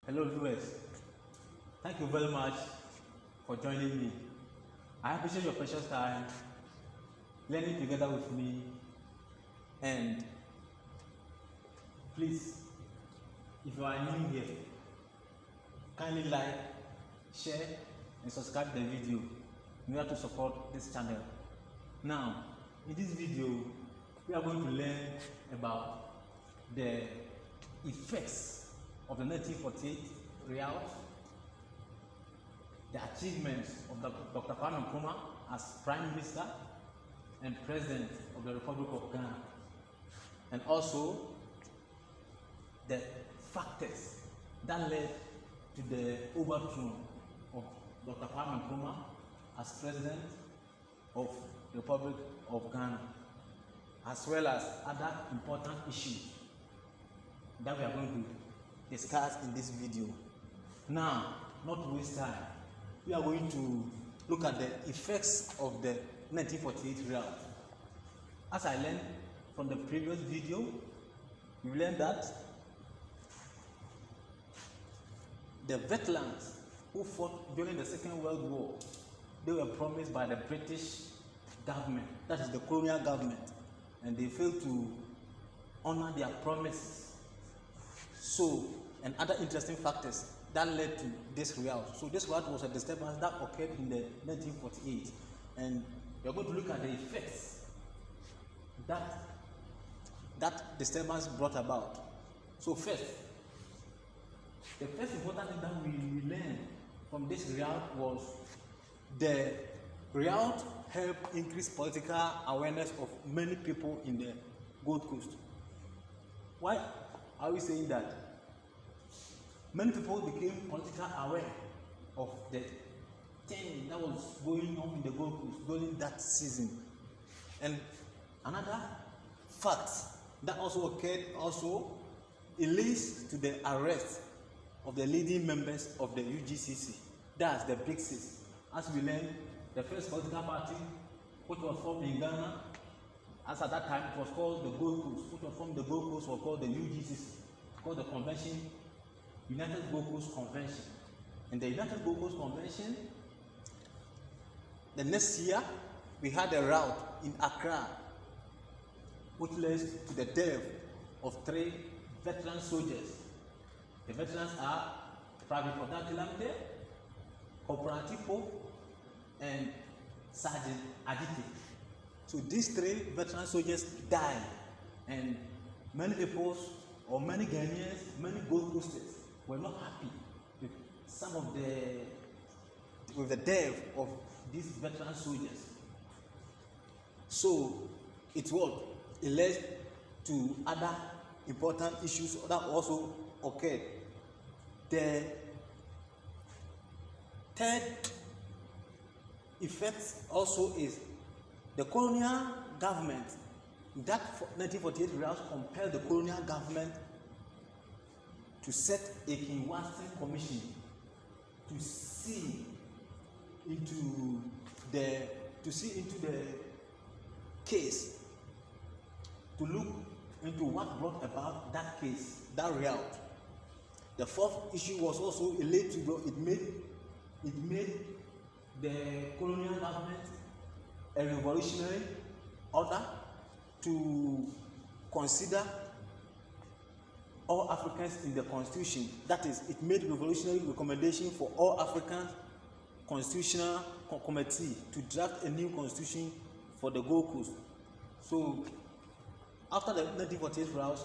Hello viewers, thank you very much for joining me. I appreciate your precious time learning together with me, and please, if you are new here, kindly like, share and subscribe the video in order to support this channel. Now, in this video, we are going to learn about the effects of the 1948 Riots, the achievements of Dr. Kwame Nkrumah as Prime Minister and President of the Republic of Ghana, and also the factors that led to the overthrow of Dr. Kwame Nkrumah as President of the Republic of Ghana, as well as other important issues that we are going to discuss in this video. Now, not to waste time, we are going to look at the effects of the 1948 Riots. As I learned from the previous video, we learned that the veterans who fought during the Second World War, they were promised by the British government, that is the colonial government, and they failed to honor their promises. So, and other interesting factors that led to this riot. So this riot was a disturbance that occurred in the 1948, and we are going to look at the effects that disturbance brought about. So first, the first important thing that we learned from this riot was the riot helped increase political awareness of many people in the Gold Coast. Why are we saying that? Many people became politically aware of the thing that was going on in the Gold Coast during that season. And another fact that also occurred it leads to the arrest of the leading members of the UGCC, that's the Big Six. As we learned, the first political party which was formed in Ghana, as at that time it was called the Gold Coast, which was formed the Gold Coast was called the UGCC, called the Convention, United Gold Coast Convention. In the United Gold Coast Convention, the next year we had a rout in Accra, which led to the death of 3 veteran soldiers. The veterans are Private Odakilamde, Corporal Tipo, and Sergeant Aditi. So these 3 veteran soldiers died, and many people, or many Ghanaians, many Gold Coasters were not happy with the death of these veteran soldiers. So it led to other important issues that also occurred. The third effect also is the colonial government. That 1948 Riots compelled the colonial government to set a King Watson commission to see into the case, to look into what brought about that case, that riot. The fourth issue was also related to it made the colonial government a revolutionary order to consider all Africans in the constitution. That is, it made revolutionary recommendation for all African constitutional committee to draft a new constitution for the Gold Coast. So after the 1948 riots,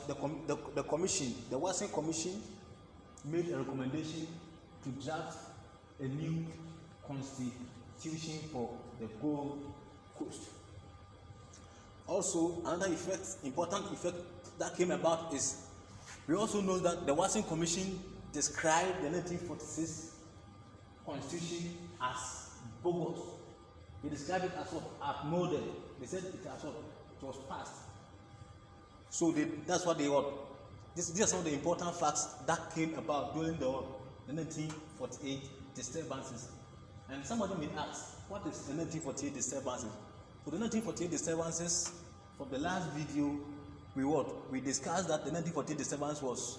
the commission, the Watson Commission, made a recommendation to draft a new constitution for the Gold Coast. Also, another important effect that came about is, we also know that the Watson Commission described the 1946 Constitution as bogus. They described it as outmoded. They said it was passed. So that's what they want. These are some of the important facts that came about during the 1948 disturbances. And somebody may ask, what is the 1948 disturbances? So the 1948 disturbances, from the last video, we discussed that the 1948 disturbance was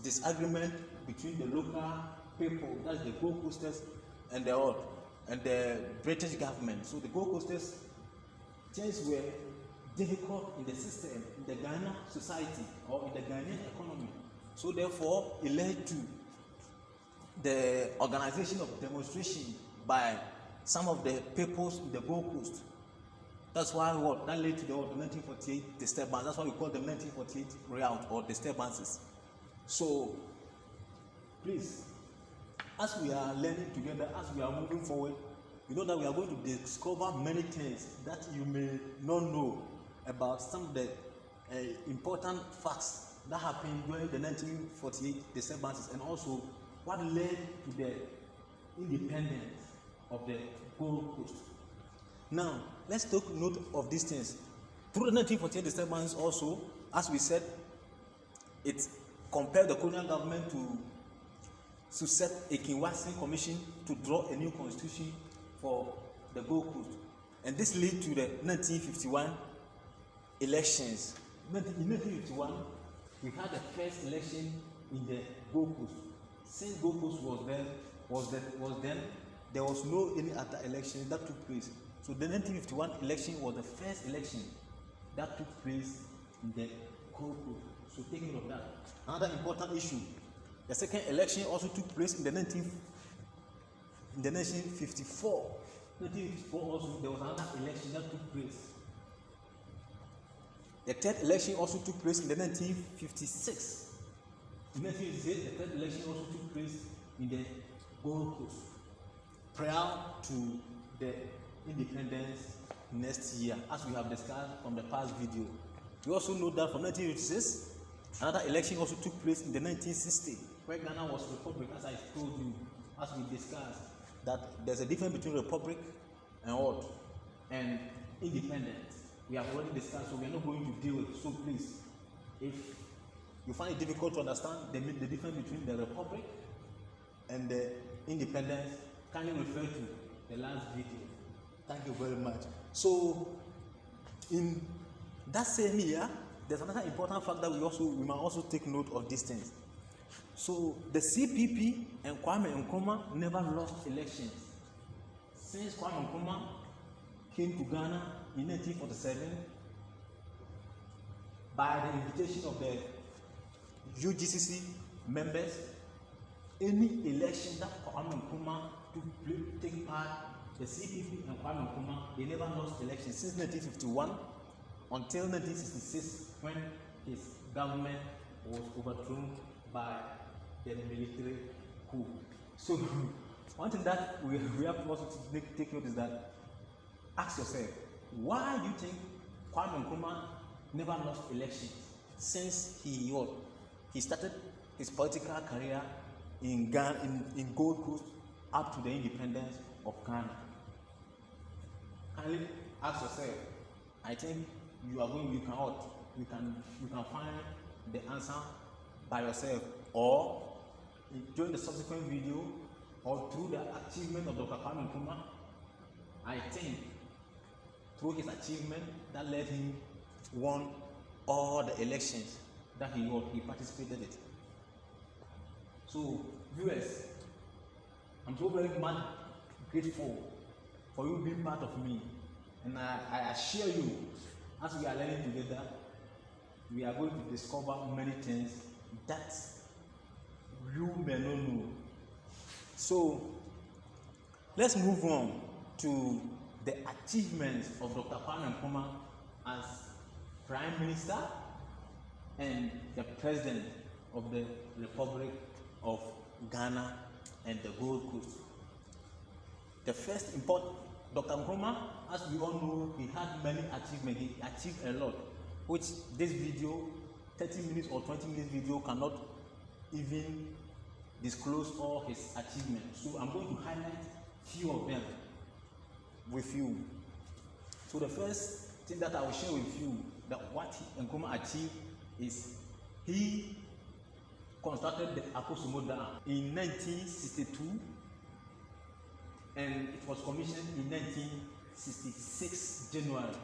disagreement between the local people, that's the Gold Coasters, and the British government. So the Gold Coasters, things were difficult in the system, in the Ghana society or in the Ghanaian economy. So therefore, it led to the organization of demonstration by some of the peoples in the Gold Coast. That's why that led to the 1948 disturbance. That's why we call them 1948 riot or disturbances. So, please, as we are learning together, as we are moving forward, you know that we are going to discover many things that you may not know about some of the important facts that happened during the 1948 disturbances, and also what led to the independence of the Gold Coast. Now, let's take note of these things. Through the 1948 disturbance also, as we said, it compelled the colonial government to set a Kinwasi commission to draw a new constitution for the Gold Coast. And this led to the 1951 elections. In 1951, we had the first election in the Gold Coast. Since Gold Coast was then, there was no any other election that took place. So the 1951 election was the first election that took place in the Gold Coast. So take note of that. Another important issue, the second election also took place in the 1954. 1954 also there was another election that took place. The third election also took place in the 1956. In 1956, the third election also took place in the Gold Coast, prior to the independence next year, as we have discussed from the past video. We also know that from 1956, another election also took place in the 1960, where Ghana was republic, as I told you, as we discussed, that there's a difference between republic and independence. We have already discussed, so we are not going to deal with it. So please, if you find it difficult to understand the difference between the republic and the independence, kindly refer to the last video. Thank you very much. So, in that same year, there's another important fact that we must also take note of these things. So, the CPP and Kwame Nkrumah never lost elections. Since Kwame Nkrumah came to Ghana in 1947, by the invitation of the UGCC members, any election that Kwame Nkrumah take part, the CPP and Kwame Nkrumah, they never lost elections since 1951 until 1966, when his government was overthrown by the military coup. So, one thing that we have to also take note is that, ask yourself, why do you think Kwame Nkrumah never lost elections since he started his political career in Ghana, in Gold Coast, up to the independence of Ghana? Kindly ask yourself. I think you can find the answer by yourself, or during the subsequent video, or through the achievement of Dr. Kwame Nkrumah. I think through his achievement that led him won all the elections that he participated in. So, viewers, I'm so very much grateful for you being part of me, and I assure you, as we are learning together, we are going to discover many things that you may not know. So, let's move on to the achievements of Dr. Kwame Nkrumah as Prime Minister and the President of the Republic of Ghana and the Gold Coast. The first important, Dr. Nkrumah, as we all know, he had many achievements. He achieved a lot, which this video, 30 minutes or 20 minutes video, cannot even disclose all his achievements. So I'm going to highlight few of them with you. So the first thing that I will share with you, that what Nkrumah achieved, is he constructed the Akosombo Dam in 1962, and it was commissioned in 1966 January.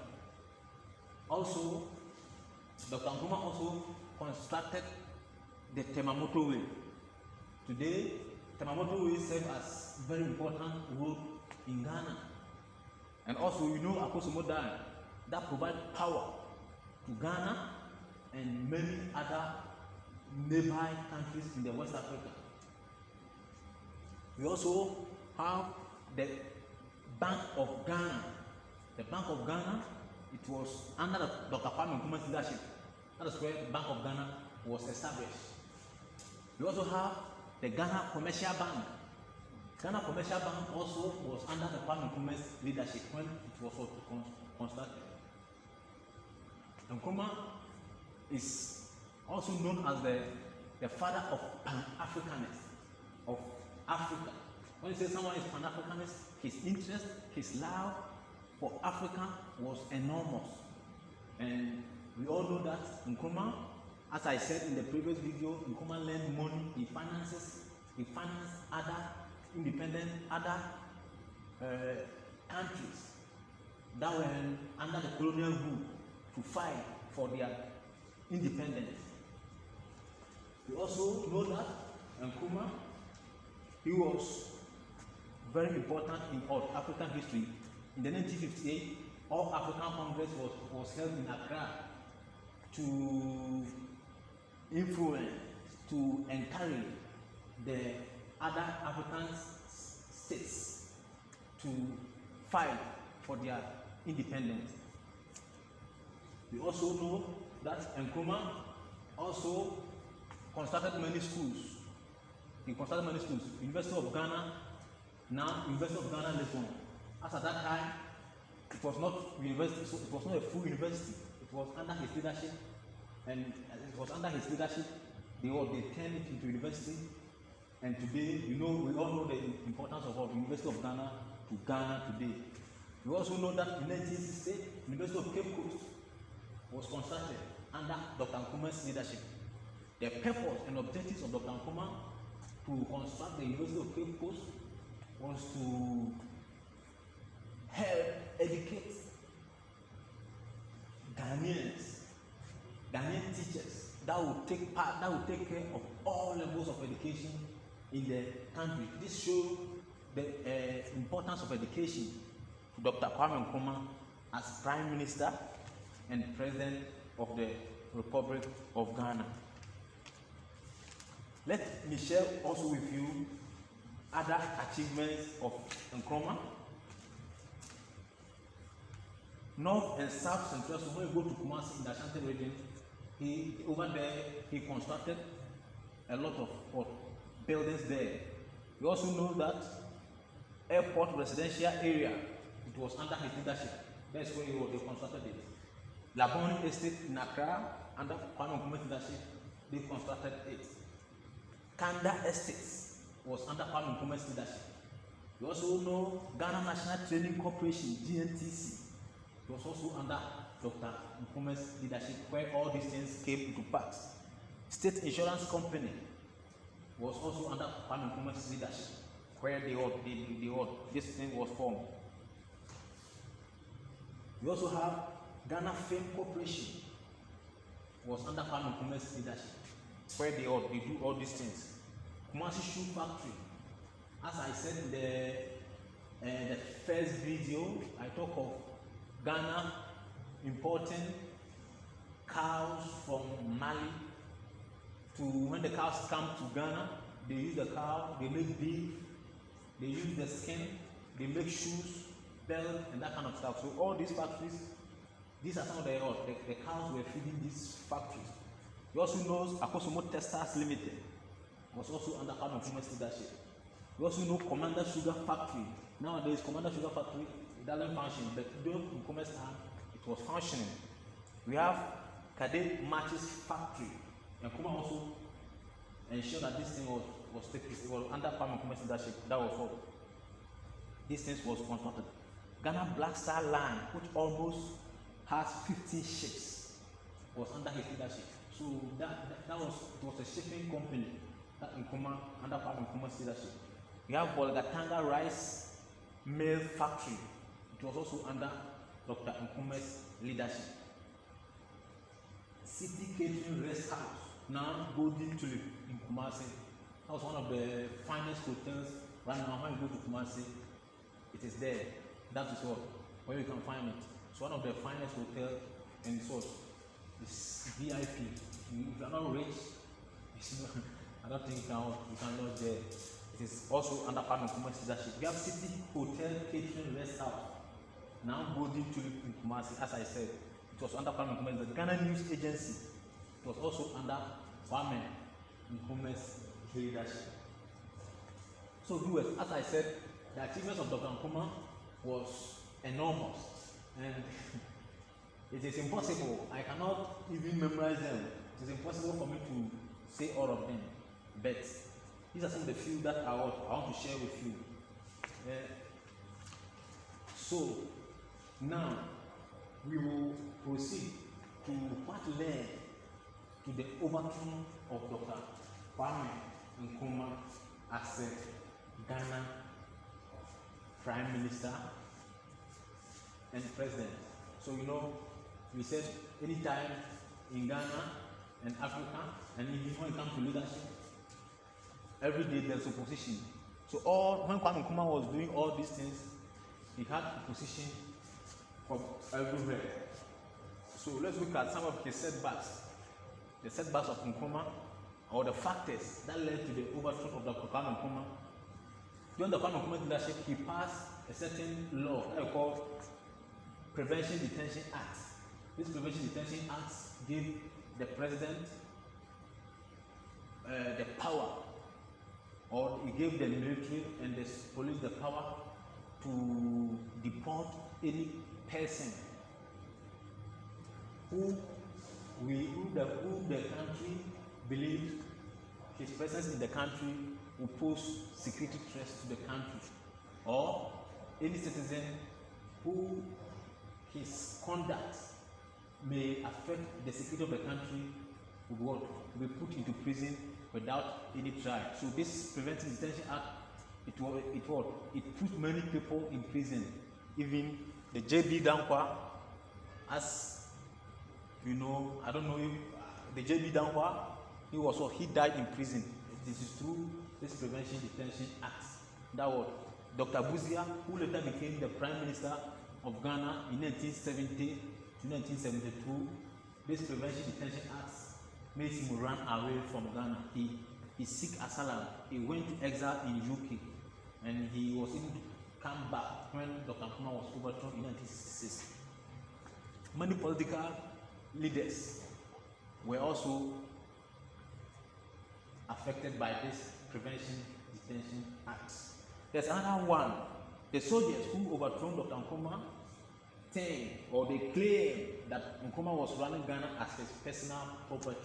Also, Dr. Nkrumah also constructed the Temamoto Way. Today, Temamoto Way serves as very important road in Ghana. And also, you know, Akosombo Dam that provide power to Ghana and many other nearby countries in the West Africa. We also have the Bank of Ghana. The Bank of Ghana, it was under Dr. Kwame Nkrumah's leadership. That is where the Bank of Ghana was established. We also have the Ghana Commercial Bank. Ghana Commercial Bank also was under the Kwame Nkrumah's leadership when it was constructed. Nkrumah is also known as the father of pan-Africanism, of Africa. When you say someone is pan-Africanist, his interest, his love for Africa was enormous. And we all know that Nkrumah, as I said in the previous video, Nkrumah lent money, he financed other independent, other countries that were under the colonial rule to fight for their independence. We also know that Nkrumah, he was very important in all African history. In the 1958, All African Congress was held in Accra to influence, to encourage the other African states to fight for their independence. We also know that Nkrumah also constructed many schools. He constructed many schools. University of Ghana, now University of Ghana Lisbon. As at that time, it was not university, so it was not a full university. It was under his leadership, and it was under his leadership they turned it into university. And today, we all know the importance of University of Ghana to Ghana today. We also know that in 1960, University of Cape Coast was constructed under Dr. Nkrumah's leadership. The purpose and objectives of Dr. Nkrumah to construct the University of Cape Coast was to help educate Ghanaian teachers that would take care of all levels of education in the country. This shows the importance of education to Dr. Kwame Nkrumah as Prime Minister and President of the Republic of Ghana. Let me share also with you other achievements of Nkrumah. North and South Central, so when you go to Kumasi in the Ashanti region, over there he constructed a lot of buildings there. We also know that airport residential area, it was under his leadership. That's where they constructed it. Labone Estate in Accra, under Kwame Nkrumah's leadership, they constructed it. Kanda Estates was under Kwame Nkrumah's leadership. We also know Ghana National Training Corporation, GNTC. It was also under Dr. Nkrumah's leadership, where all these things came into pass. State Insurance Company was also under Kwame Nkrumah's leadership, where this thing was formed. We also have Ghana Film Corporation was under Kwame Nkrumah's leadership, where they do all these things. Kumasi Shoe Factory, as I said in the first video, I talk of Ghana importing cows from Mali. When the cows come to Ghana, they use the cow, they make beef, they use the skin, they make shoes, belt, and that kind of stuff. So all these factories, these are some of the cows were feeding these factories. You also know Akosombo Textiles Limited was also under Kwame Nkrumah's leadership. You also know Commander Sugar Factory. Nowadays, Commander Sugar Factory, it doesn't function, but during Nkrumah's time, it was functioning. We have Cadet Matches Factory, and Nkrumah also ensured that this thing was under Kwame Nkrumah's leadership. That was all. These things was constructed. Ghana Black Star Line, which almost has 15 ships, was under his leadership. So it was a shipping company that Nkrumah under Kwame Nkrumah's leadership. We have Bolgatanga Rice Mill Factory. It was also under Dr. Nkrumah's leadership. City Catering Rest House now Golden Tulip in Kumasi. That was one of the finest hotels right now. When you go to Kumasi, it is there. That is what where you can find it. It's one of the finest hotels in South. It's VIP. If you are not rich, I don't think you can lodge there. It is also under Kwame Nkrumah's leadership. We have City Hotel Catering Rest House, now Golden Tulip in Kumasi. As I said, it was under Kwame Nkrumah. The Ghana News Agency, it was also under Kwame Nkrumah's leadership. So viewers, as I said, the achievements of Dr. Nkrumah was enormous, and it is impossible. I cannot even memorize them. It is impossible for me to say all of them, but these are some of the few that I want to share with you. So now we will proceed to what led to the overthrow of Dr. Kwame Nkrumah as a Ghana Prime Minister and President. So we said anytime in Ghana and Africa, and even when it comes to leadership, every day there's opposition. So when Kwame Nkrumah was doing all these things, he had opposition from everywhere. So let's look at some of his setbacks. The setbacks of Nkrumah, or the factors that led to the overthrow of Dr. Kwame Nkrumah. During the Kwame Nkrumah leadership, he passed a certain law that we call Prevention Detention Act. This Prevention Detention Act gave the president the power, or it gave the military and the police the power to deport any person who the country believed his presence in the country will pose security threats to the country, or any citizen who his conduct may affect the security of the country will be put into prison without any trial. So this Preventive Detention Act, it put many people in prison. Even the JB Dankwa, as you know, I don't know if the JB Dankwa, he died in prison. This is through this Prevention Detention Act. That was Dr. Buzia, who later became the Prime Minister of Ghana in 1970 to 1972. This Prevention Detention Act made him run away from Ghana. He seek asylum. He went to exile in UK, and he was able to come back when Dr. Nkrumah was overthrown in 1966. Many political leaders were also affected by this Prevention Detention Act. There's another one. The soldiers who overthrew Dr. Nkrumah they claim that Nkrumah was running Ghana as his personal property.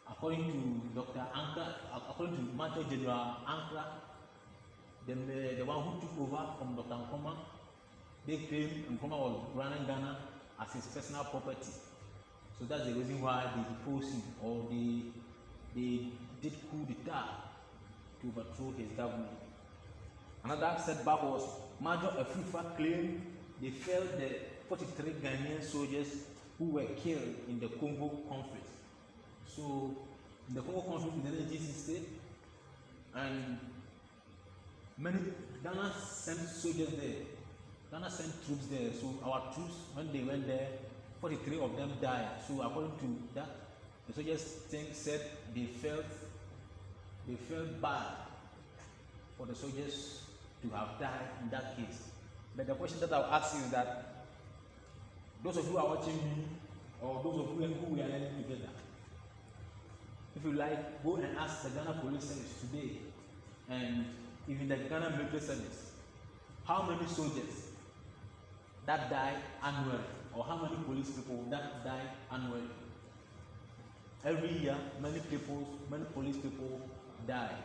According to Dr. Ankra, according to Major General Ankra, the one who took over from Dr. Nkrumah, they claim Nkrumah was running Ghana as his personal property. So that's the reason why they deposed him, or they did coup d'etat to overthrow his government. Another setback was Major Afifa claimed they felt the 43 Ghanaian soldiers who were killed in the Congo conflict. So in the Congo conflict in the 1960s, and Ghana sent soldiers there. Ghana sent troops there. So our troops, when they went there, 43 of them died. So according to that, the soldiers said they felt bad for the soldiers to have died in that case. But the question that I'll ask you is that those of you who are watching me, or those of you who we are learning together, if you like, go and ask the Ghana Police Service today, and even the Ghana Military Service, how many soldiers that die annually, or how many police people that die annually. Every year, many police people die.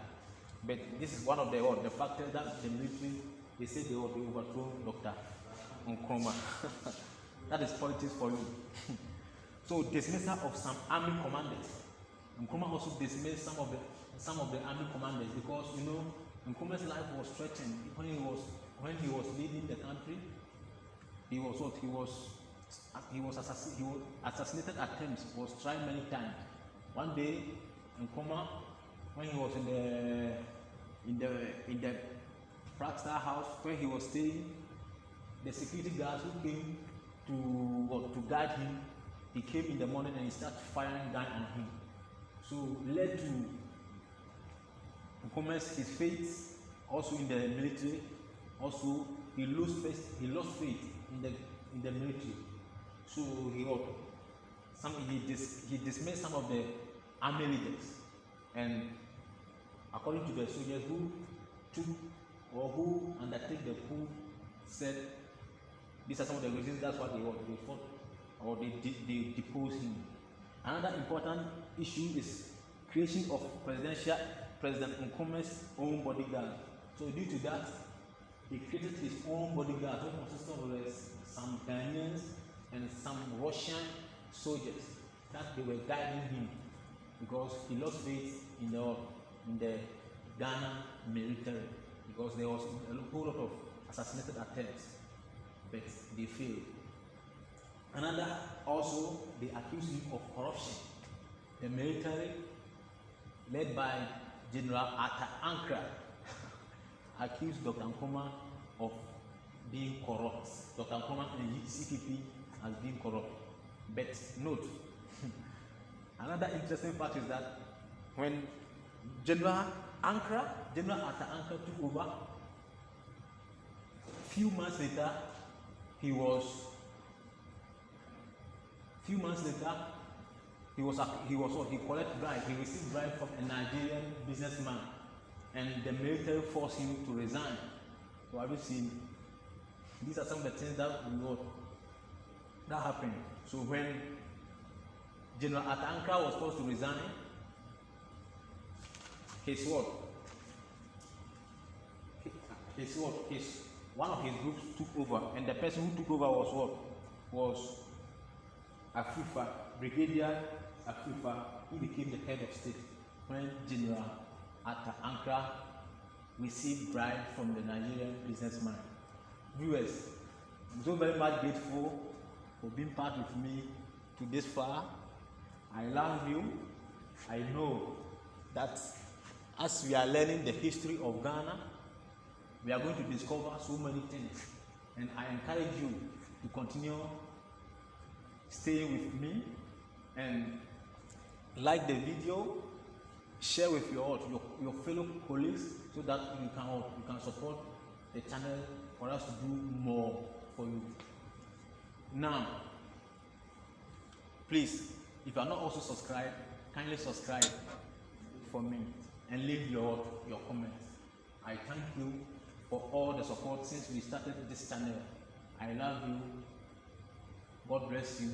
But this is one of the factors that the military, they say they will overthrow Dr. Nkrumah. That is politics for you. So dismissal of some army commanders. Nkrumah also dismissed some of the army commanders, because Nkrumah's life was threatened when he was leading the country. He was assassinated attempts, was tried many times. One day, Nkrumah, when he was in the Praxstar house where he was staying, the security guards who came to guard him, he came in the morning and he started firing gun on him. So led to Nkrumah's his faith also in the military. Also he lost faith in the military. So he dismissed some of the army leaders, and according to the soldiers who took or who undertake the coup, said these are some of the reasons. That's why they fought or they deposed him. Another important issue is creation of President Nkrumah's own bodyguard. So due to that, he created his own bodyguard, who consisted of some Ghanaians and some Russian soldiers that they were guiding him, because he lost faith in the Ghana military, because there was a whole lot of assassinated attempts, but they failed. Another, also, they accused him of corruption. The military, led by General Arthur Ankra, accused Dr. Nkrumah of being corrupt. Dr. Nkrumah and CPP as being corrupt. But note, another interesting fact is that when General Arthur Ankra took over, few months later he collected bribe. He received bribe from a Nigerian businessman, and the military forced him to resign. So have you seen? These are some of the things that happened. So when General Arthur Ankra was forced to resign, one of his groups took over, and the person who took over was Afrifa, Brigadier Afrifa. He became the head of state when General Arthur Ankra received bribe from the Nigerian businessman. Viewers, I'm so very much grateful for being part with me to this far. I love you. I know that as we are learning the history of Ghana, we are going to discover so many things, and I encourage you to continue staying with me and like the video, share with your fellow colleagues, so that you can support the channel for us to do more for you. Now, please, if you are not also subscribed, kindly subscribe for me and leave your comments. I thank you for all the support since we started this channel. I love you. God bless you.